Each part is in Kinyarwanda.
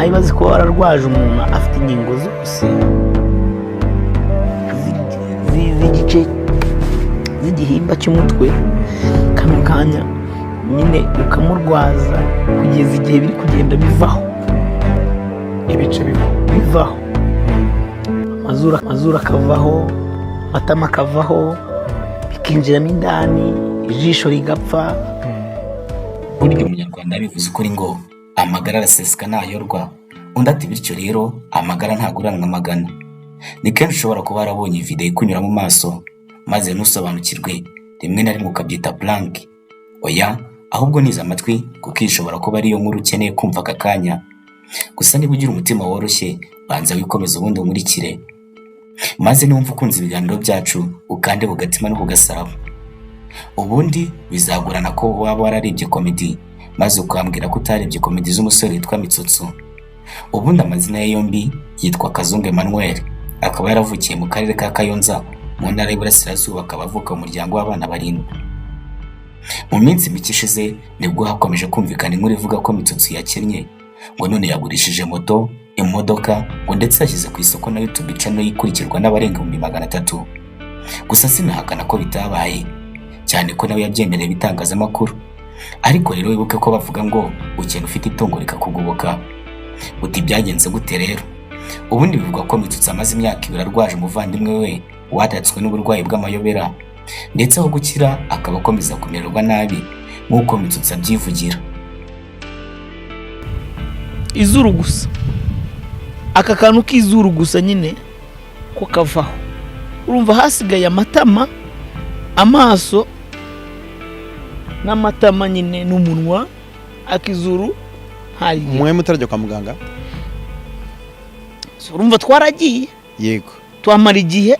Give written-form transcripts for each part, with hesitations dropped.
ntabibaze ko wararwaje umuntu afite ingingo zose z'igice z'igihimba cy'umutwe, kano kanya nyine ukamurwaza kugeza igihe biri kugenda bivaho, ibice bivaho, amazuru akavaho, amatama akavaho, bikinjiramo indani, ijisho rigapfa. Burya umunyarwanda yabivuze ukuri ngo amagara araseseka ntayorwa, undi ati bityo rero amagara ntaguranwa amagana. Ni kenshi ushobora kuba warabonye video ikunyura mu maso maze ntusobanukirwe, rimwe na rimwe ukabyita prank. Oya, ahubwo niza amatwi kuko ishobora kuba ariyo nkuru ukeneye kumva aka kanya. Gusa niba ugira umutima woroshye, banza wikomeza ubundi umurikire, maze niwumva ukunze ibiganiro byacu ukande bugatima no kugasaraba. Ubundi bizagurana ko waba wararebye komedi maze ukambwira ko utarebye komedi z'umusore witwa Mitsutsu. Ubundi amazina ye yombi yitwa Kazungu Emmanuel, akaba yaravukiye mu karere ka Kayonza mu ntara y'Iburasirazuba, akaba avuka mu muryango w'abana 7. Mu minsi mike ishize nibwo hakomeje kumvikana inkuru ivuga ko Mitsutsu yakennye, ngo none yagurishije moto, imodoka, ngo ndetse yashyize ku isoko na YouTube channel yikurikirwa n'abarenga 300. Gusa sinahakana ko bitabaye, cyane ko nawe yabyemereye bitangazamakuru. Ariko rero wibuke ko bavuga ngo ukene ufite itongo rikakugoboka. Uti byagenze gute rero? Ubundi bivuga ko Mitsutsu amaze imyaka 2 arwaje umuvandimwe we watatswe n'uburwayi bw'amayobera, ndetse aho gukira akaba akomeza kumererwa nabi nk'uko Mitsutsu abyivugira. Izuru gusa, aka kantu k'izuru gusa nyine ko kavaho, urumva hasigaye amatama, amaso n'amatama nyine n'umunwa, akizuru hari. Mwe mutarajya kwa muganga? Urumva twaragiye, Yego. twamara igihe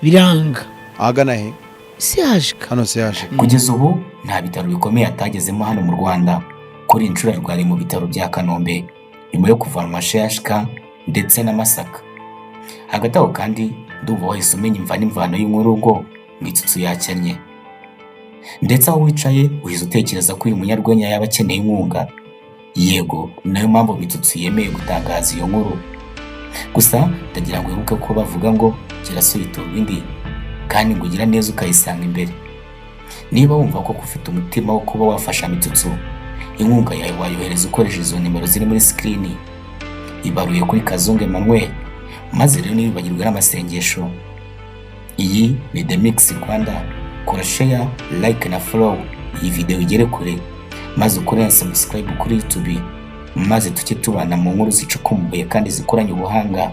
biranga. Ahagana he? CHK. Hano CHK. Kugeza ubu nta bitaro bikomeye atagezemo hano mu Rwanda. Kuri inshuro rwari mu bitaro bya Kanombe nyuma yo kuvanwa CHK ndetse na Masaka. Hagati aho kandi ndumva wahise umenya imvano y'inkuru ngo Mitsutsu yakennye, ndetse aho wicaye uhize utekereza ko uyu munyarwenya yaba akeneye inkunga. Yego, nayo mpamvu Mitsutsu yemeye gutangaza iyo nkuru. Gusa ndagira ngo wibuke ko bavuga ngo kirasubiturwa indi, kandi ngo ugira neza ukayisanga imbere. Niba wumva ko ufite umutima wo kuba wafasha Mitsutsu, inkunga yawe wayohereza ukoresheje izo nimero ziri muri screen. Ibaruye kuri Kazungu Emmanuel, maze rero ntibibagirwe n'amasengesho. Iyi ni The Mix Rwanda. Kora share, like na follow iyi video igere kure, maze ukore subscribe kuri YouTube, maze tuke tubana mu nkuru zicukumbuye kandi zikoranye ubuhanga.